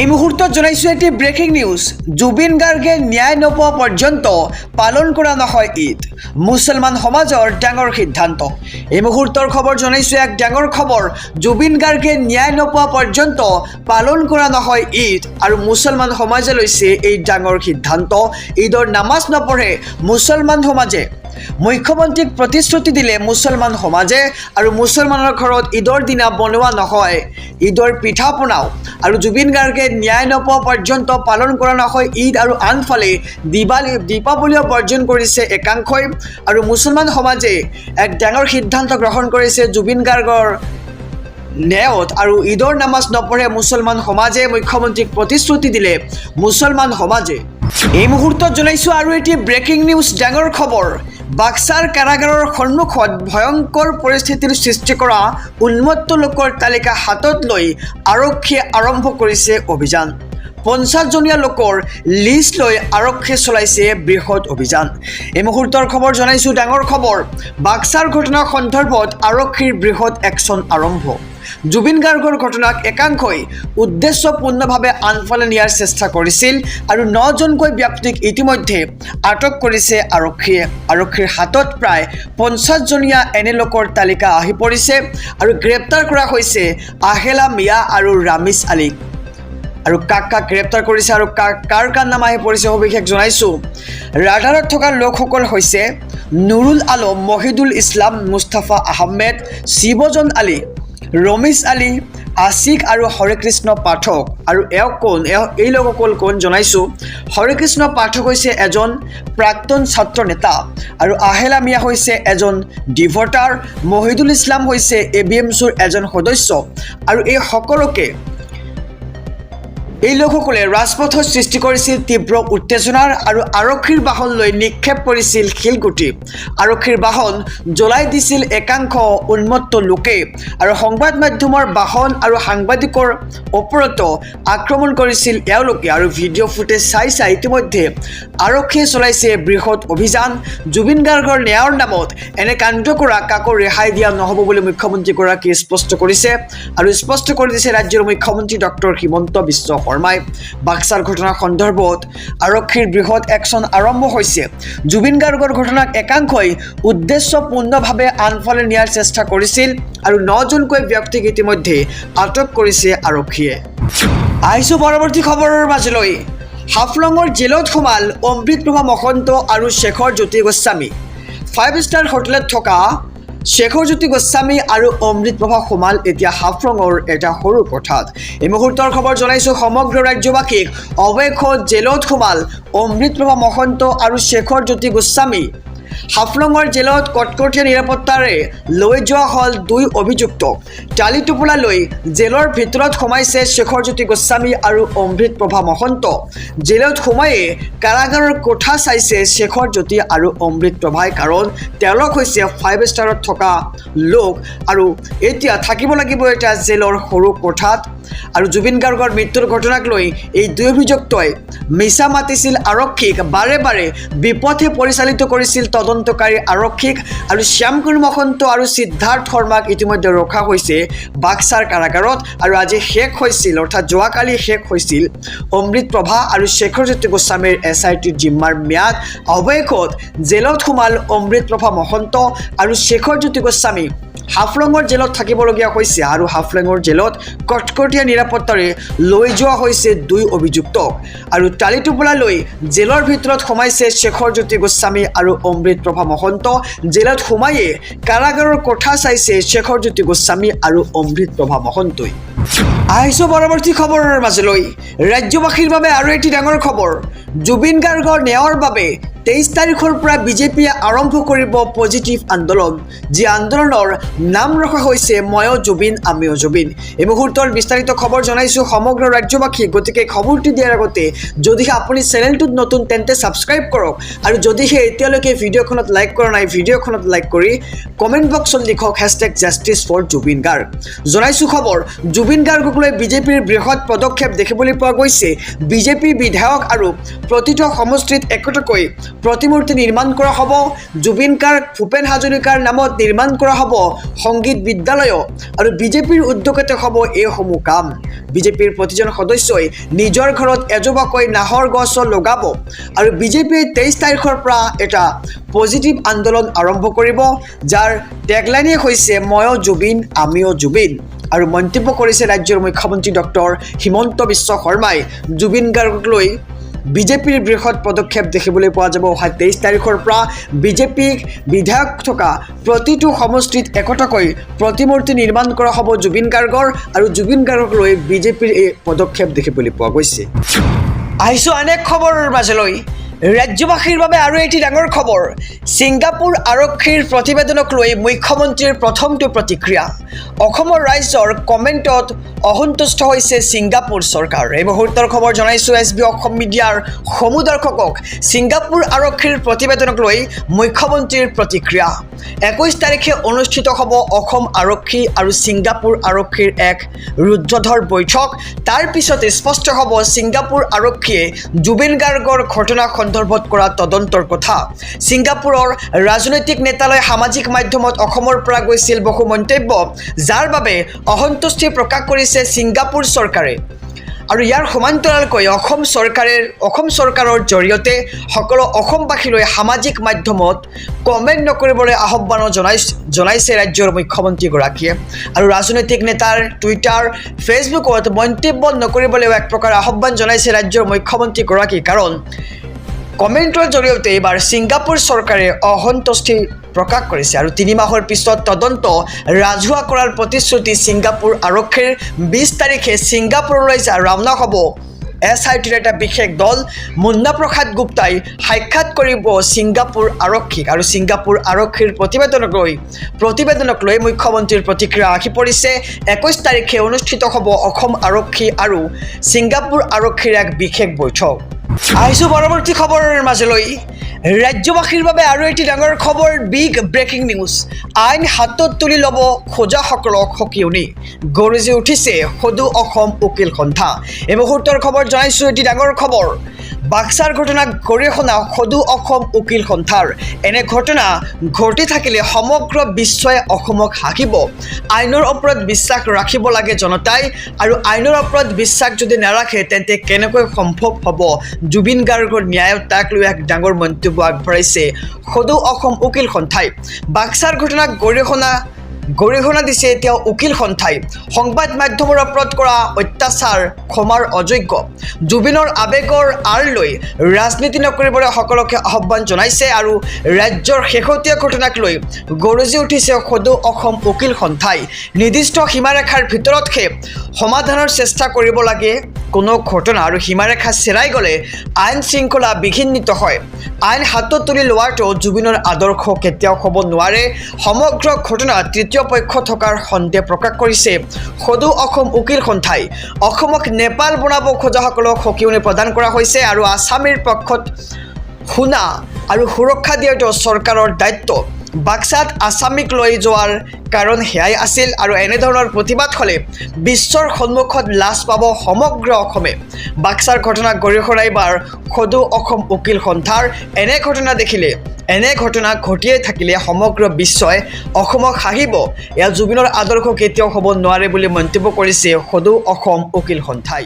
এই মুহূৰ্তত জনাইছো এটি ব্ৰেকিং নিউজ। জুবিন গাৰ্গে ন্যায় নোপোৱা পৰ্যন্ত পালন কৰা নহয় ঈদ। মুছলমান সমাজৰ ডাঙৰ সিদ্ধান্ত। এই মুহূৰ্তৰ খবৰ জনাইছো এক ডাঙৰ খবৰ। জুবিন গাৰ্গে ন্যায় নোপোৱা পৰ্যন্ত পালন কৰা নহয় ঈদ আৰু মুছলমান সমাজে লৈছে এই ডাঙৰ সিদ্ধান্ত। ঈদৰ নামাজ নপঢ়ে মুছলমান সমাজে। মুখ্যমন্ত্ৰীক প্ৰতিশ্ৰুতি দিলে মুছলমান সমাজে আৰু মুছলমানৰ ঘৰত ঈদৰ দিনা বনোৱা নহয় ঈদৰ পিঠা পনাও আৰু জুবিন গাৰ্গে ন্যায় নোপোৱা পৰ্যন্ত পালন কৰা নহয় ঈদ আৰু আনফালে দীপাৱলীও বৰ্জন কৰিছে একাংশই আৰু মুছলমান সমাজে এক ডাঙৰ সিদ্ধান্ত গ্ৰহণ কৰিছে জুবিন গাৰ্গৰ ন্যায়ত আৰু ঈদৰ নামাজ নপঢ়ে মুছলমান সমাজে। মুখ্যমন্ত্ৰীক প্ৰতিশ্ৰুতি দিলে মুছলমান সমাজে। এই মুহূৰ্তত জনাইছো আৰু এটি ব্ৰেকিং নিউজ ডাঙৰ খবৰ। বাক্সাৰ কাৰাগাৰৰ সন্মুখত ভয়ংকৰ পৰিস্থিতিৰ সৃষ্টি কৰা উন্মত্ত লোকৰ তালিকা হাতত লৈ আৰক্ষীয়ে আৰম্ভ কৰিছে অভিযান। 50জনীয়া লোকৰ লিষ্ট লৈ আৰক্ষীয়ে চলাইছে বৃহৎ অভিযান। এই মুহূৰ্তৰ খবৰ জনাইছো ডাঙৰ খবৰ। বাক্সাৰ ঘটনা সন্দৰ্ভত আৰক্ষীৰ বৃহৎ একশ্যন আৰম্ভ। জুবিন গাৰ্গৰ ঘটনাক একাংশই উদ্দেশ্যপূৰ্ণভাৱে আনফালে নিয়াৰ চেষ্টা কৰিছিল আৰু 9জনকৈ ব্যক্তিক ইতিমধ্যে আটক কৰিছে আৰক্ষীয়ে। আৰক্ষীৰ হাতত প্ৰায় 50জনীয়া এনে লোকৰ তালিকা আহি পৰিছে আৰু গ্ৰেপ্তাৰ কৰা হৈছে আহেলা মিয়া আৰু ৰামিজ আলীক। আৰু কাক গ্ৰেপ্তাৰ কৰিছে আৰু কাৰ নাম আহি পৰিছে সবিশেষ জনাইছো। ৰাডাৰত থকা লোকসকল হৈছে নুৰুল আলম, মহিদুল ইছলাম, মুস্তাফা আহমেদ, শিৱজন আলী, ৰমিজ আলী, আছিক আৰু হৰেকৃষ্ণ পাঠক। আৰু এই লোকসকল কোন জনাইছো। হৰেকৃষ্ণ পাঠক হৈছে এজন প্ৰাক্তন ছাত্ৰ নেতা আৰু আহেলা মিয়া হৈছে এজন ডিভটাৰ, মহিদুল ইছলাম হৈছে ABMCৰ এজন সদস্য আৰু এই সকলোকে এই লোকসকলে ৰাজপথত সৃষ্টি কৰিছিল তীব্ৰ উত্তেজনাৰ আৰু আৰক্ষীৰ বাহন লৈ নিক্ষেপ কৰিছিল শিলগুটি। আৰক্ষীৰ বাহন জ্বলাই দিছিল একাংশ উন্মত্ত লোকে আৰু সংবাদ মাধ্যমৰ বাহন আৰু সাংবাদিকৰ ওপৰত আক্ৰমণ কৰিছিল এওঁলোকে। আৰু ভিডিঅ' ফুটেজ চাই ইতিমধ্যে আৰক্ষীয়ে চলাইছে বৃহৎ অভিযান। জুবিন গাৰ্গৰ ন্যায়ৰ নামত এনে কাণ্ড কৰা কাকো ৰেহাই দিয়া নহ'ব বুলি মুখ্যমন্ত্ৰীগৰাকীয়ে স্পষ্ট কৰিছে আৰু স্পষ্ট কৰি দিছে ৰাজ্যৰ মুখ্যমন্ত্ৰী ডক্টৰ হিমন্ত বিশ্ব শৰ্মাই। বাক্সাৰ ঘটনাৰ সন্দৰ্ভত আৰক্ষীৰ বৃহৎ একশ্যন আৰম্ভ হৈছে। জুবিন গাৰ্গৰ ঘটনাক একাংশই উদ্দেশ্যপূৰ্ণভাৱে আনফালে নিয়াৰ চেষ্টা কৰিছিল আৰু 9জনকৈ ব্যক্তিক ইতিমধ্যে আটক কৰিছে আৰক্ষীয়ে। আহিছো পৰৱৰ্তী খবৰৰ মাজলৈ। হাফলঙৰ জেলত সোমাল অমৃতপ্ৰভা মহন্ত আৰু শেখৰ জ্যোতি গোস্বামী। 5 ষ্টাৰ হোটেলত থকা শেখৰ জ্যোতি গোস্বামী আৰু অমৃতপ্ৰভা সোমাল এতিয়া হাফলঙৰ এটা সৰু কোঠাত। এই মুহূৰ্তৰ খবৰ জনাইছো সমগ্ৰ ৰাজ্যবাসীক। অৱশেষত জেলত সোমাল অমৃতপ্ৰভা মহন্ত আৰু শেখৰ জ্যোতি গোস্বামী। হাফলঙৰ জেলত কটকটীয়া নিৰাপত্তাৰে লৈ যোৱা হ'ল 2 অভিযুক্তক। টালি টোপোলা লৈ জেলৰ ভিতৰত সোমাইছে শেখৰ জ্যোতি গোস্বামী আৰু অমৃতপ্ৰভা মহন্ত। জেলত সোমায়ে কাৰাগাৰৰ কোঠা চাইছে শেখৰ জ্যোতি আৰু অমৃতপ্ৰভাই, কাৰণ তেওঁলোক হৈছে 5 ষ্টাৰত থকা লোক আৰু এতিয়া থাকিব লাগিব এটা জেলৰ সৰু কোঠাত। আৰু জুবিন গাৰ্গৰ মৃত্যুৰ ঘটনাক লৈ এই 2 অভিযুক্তই মিছা মাতিছিল আৰক্ষীক, বাৰে বাৰে বিপথে পৰিচালিত কৰিছিল তদন্তকাৰী আৰক্ষীক। আৰু শ্যামকুমাৰ মহন্ত আৰু সিদ্ধাৰ্থ শৰ্মাক ইতিমধ্যে ৰখা হৈছে বাক্সাৰ কাৰাগাৰত। আৰু আজি শেষ হৈছিল, অৰ্থাৎ যোৱাকালি শেষ হৈছিল অমৃতপ্ৰভা আৰু শেখৰ জ্যোতি গোস্বামীৰ SIT জিম্মাৰ ম্যাদ। অৱশেষত জেলত সোমাল অমৃতপ্ৰভা মহন্ত আৰু শেখৰ জ্যোতি গোস্বামী। হাফলঙৰ জেলত থাকিবলগীয়া হৈছে আৰু হাফলঙৰ জেলত কটকটীয়া নিৰাপত্তাৰে লৈ যোৱা হৈছে 2 অভিযুক্তক। আৰু টালি টোপোলা লৈ জেলৰ ভিতৰত সোমাইছে শেখৰ জ্যোতি গোস্বামী আৰু অমৃতপ্ৰভা মহন্ত। জেলত সোমায়ে কাৰাগাৰৰ কোঠা চাইছে শেখৰ জ্যোতি গোস্বামী আৰু অমৃতপ্ৰভা মহন্তই। আহিছো পৰৱৰ্তী খবৰৰ মাজলৈ। ৰাজ্যবাসীৰ বাবে আৰু এটি ডাঙৰ খবৰ। জুবিন গাৰ্গৰ ন্যায়ৰ বাবে 23 তাৰিখৰ পৰা বিজেপিয়ে আৰম্ভ কৰিব পজিটিভ আন্দোলন, যি আন্দোলনৰ নাম ৰখা হৈছে ময়ো জুবিন আমিও জুবিন। এই মুহূৰ্তৰ বিস্তাৰিত খবৰ জনাইছো সমগ্ৰ ৰাজ্যবাসী। গতিকে খবৰটি দিয়াৰ আগতে যদিহে আপুনি চেনেলটোত নতুন তেন্তে ছাবস্ক্ৰাইব কৰক আৰু যদিহে এতিয়ালৈকে ভিডিঅ'খনত লাইক কৰা নাই ভিডিঅ'খনত লাইক কৰি কমেণ্ট বক্সত লিখক #JusticeForJubin Garg। জনাইছো খবৰ। জুবিন গাৰ্গক লৈ বিজেপিৰ বৃহৎ পদক্ষেপ দেখিবলৈ পোৱা গৈছে। বিজেপি বিধায়ক আৰু প্ৰতিটো সমষ্টিত একোটাকৈ প্ৰতিমূৰ্তি নিৰ্মাণ কৰা হ'ব জুবিন গাৰ্গ ভূপেন হাজৰিকাৰ নামত নিৰ্মাণ কৰা হ'ব সংগীত বিদ্যালয় আৰু বিজেপিৰ উদ্যোগতে হ'ব এইসমূহ কাম বিজেপিৰ প্ৰতিজন সদস্যই নিজৰ ঘৰত এজোপাকৈ নাহৰ গছ লগাব আৰু বিজেপিয়ে 23 তাৰিখৰ পৰা এটা পজিটিভ আন্দোলন আৰম্ভ কৰিব যাৰ টেগলাইনে হৈছে ময়ো জুবিন আমিও জুবিন আৰু মন্তব্য কৰিছে ৰাজ্যৰ মুখ্যমন্ত্ৰী ডক্টৰ হিমন্ত বিশ্ব শৰ্মাই জুবিন গাৰ্গক লৈ বিজেপিৰ বৃহৎ পদক্ষেপ দেখিবলৈ পোৱা যাব 23 তাৰিখৰ পৰা বিজেপিক বিধায়ক থকা প্ৰতিটো সমষ্টিত একতাকৈ প্ৰতিমূৰ্তি নিৰ্মাণ কৰা হ'ব জুবিন গাৰ্গৰ আৰু জুবিন গাৰ্গক লৈ বিজেপিৰ এই পদক্ষেপ দেখিবলৈ পোৱা গৈছে আহিছোঁ অনেক খবৰৰ মাজলৈ ৰাজ্যবাসীৰ বাবে আৰু এটি ডাঙৰ খবৰ ছিংগাপুৰ আৰক্ষীৰ প্ৰতিবেদনক লৈ মুখ্যমন্ত্ৰীৰ প্ৰথমটো প্ৰতিক্ৰিয়া অসমৰ ৰাইজৰ কমেণ্টত অসন্তুষ্ট হৈছে ছিংগাপুৰ চৰকাৰ এই মুহূৰ্তৰ খবৰ জনাইছোঁ SB অসম মিডিয়াৰ সমূহ দৰ্শকক ছিংগাপুৰ আৰক্ষীৰ প্ৰতিবেদনক লৈ মুখ্যমন্ত্ৰীৰ প্ৰতিক্ৰিয়া 21 তাৰিখে অনুষ্ঠিত হ'ব অসম আৰক্ষী আৰু ছিংগাপুৰ আৰক্ষীৰ এক ৰুদ্ধধৰ বৈঠক তাৰ পিছতে স্পষ্ট হ'ব ছিংগাপুৰ আৰক্ষীয়ে জুবিন গাৰ্গৰ ঘটনা সন্দৰ্ভত কৰা তদন্তৰ কথা ছিংগাপুৰৰ ৰাজনৈতিক নেতালৈ সামাজিক মাধ্যমত অসমৰ পৰা গৈছিল বহু মন্তব্য যাৰ বাবে অসন্তুষ্টি প্ৰকাশ কৰিছে ছিংগাপুৰ চৰকাৰে আৰু ইয়াৰ সমান্তৰালকৈ অসম চৰকাৰৰ জৰিয়তে সকলো অসমবাসীলৈ সামাজিক মাধ্যমত কমেণ্ট নকৰিবলৈ আহ্বানো জনাইছে ৰাজ্যৰ মুখ্যমন্ত্ৰীগৰাকীয়ে আৰু ৰাজনৈতিক নেতাৰ টুইটাৰ ফেচবুকত মন্তব্য নকৰিবলৈও এক প্ৰকাৰ আহ্বান জনাইছে ৰাজ্যৰ মুখ্যমন্ত্ৰীগৰাকী কাৰণ কমেণ্টৰ জৰিয়তে এইবাৰ ছিংগাপুৰ চৰকাৰে অসন্তুষ্টি প্ৰকাশ কৰিছে আৰু 3 মাহৰ পিছত তদন্ত ৰাজহুৱা কৰাৰ প্ৰতিশ্ৰুতি ছিংগাপুৰ আৰক্ষীৰ 20 তাৰিখে ছিংগাপুৰলৈ ৰাওনা হ'ব SITৰ এটা বিশেষ দল মুন্না প্ৰসাদ গুপ্তাই সাক্ষাৎ কৰিব ছিংগাপুৰ আৰক্ষীক আৰু ছিংগাপুৰ আৰক্ষীৰ প্ৰতিবেদনক লৈ মুখ্যমন্ত্ৰীৰ প্ৰতিক্ৰিয়া আহি পৰিছে 21 তাৰিখে অনুষ্ঠিত হ'ব অসম আৰক্ষী আৰু ছিংগাপুৰ আৰক্ষীৰ এক বিশেষ বৈঠক আহিছোঁ পৰৱৰ্তী খবৰৰ মাজলৈ ৰাজ্যবাসীৰ বাবে আৰু এটি ডাঙৰ খবৰ বিগ ব্ৰেকিং নিউজ আইন হাতত তুলি ল'ব খোজাসকলক সকিয়নি গৰজি উঠিছে সদু অসম উকিল সন্থা এই মুহূৰ্তৰ খবৰ জনাইছোঁ এটি ডাঙৰ খবৰ বাক্সাৰ ঘটনাক গৰিহণা সদু অসম উকিল সন্থাৰ এনে ঘটনা ঘটি থাকিলে সমগ্ৰ বিশ্বই অসমক হাঁহিব আইনৰ ওপৰত বিশ্বাস ৰাখিব লাগে জনতাই আৰু আইনৰ ওপৰত বিশ্বাস যদি নাৰাখে তেন্তে কেনেকৈ সম্ভৱ হ'ব জুবিন গাৰ্গৰ ন্যায় তাক লৈ এক ডাঙৰ মন্তব্য আগবঢ়াইছে সদু অসম উকিল সন্থাই বাক্সাৰ ঘটনাক গৰিহণা দিছে এতিয়া উকিল সন্থাই সংবাদ মাধ্যমৰ ওপৰত কৰা অত্যাচাৰ ক্ষমাৰ অযোগ্য জুবিনৰ আবেগৰ আঁৰ লৈ ৰাজনীতি নকৰিবলৈ সকলোকে আহ্বান জনাইছে আৰু ৰাজ্যৰ শেহতীয়া ঘটনাক লৈ গৰজি উঠিছে সদু অসম উকিল সন্থাই নিৰ্দিষ্ট সীমাৰেখাৰ ভিতৰতহে সমাধানৰ চেষ্টা কৰিব লাগে কোনো ঘটনা আৰু সীমাৰেখা চেৰাই গ'লে আইন শৃংখলা বিঘ্নিত হয় আইন হাতত তুলি লোৱাটো জুবিনৰ আদৰ্শ কেতিয়াও হ'ব নোৱাৰে সমগ্ৰ ঘটনা তৃতীয় পক্ষ থকাৰ সন্দেহ প্ৰকাশ কৰিছে সদু অসম উকিল সন্থাই অসমক নেপাল বনাব খোজাসকলক সকিয়নি প্ৰদান কৰা হৈছে আৰু আছামীৰ পক্ষত শুনা আৰু সুৰক্ষা দিয়াটো চৰকাৰৰ দায়িত্ব বাক্সাত আছামীক লৈ যোৱাৰ কাৰণ হেয়াই আছিল আৰু এনেধৰণৰ প্ৰতিবাদ হ'লে বিশ্বৰ সন্মুখত লাজ পাব সমগ্ৰ অসমে বাক্সাৰ ঘটনা গৰিহণা এইবাৰ সদু অসম উকিল সন্থাৰ এনে ঘটনা ঘটিয়ে থাকিলে সমগ্ৰ বিশ্বই অসমক হাঁহিব এয়া জুবিনৰ আদৰ্শ কেতিয়াও হ'ব নোৱাৰে বুলি মন্তব্য কৰিছে সদু অসম উকিল সন্থাই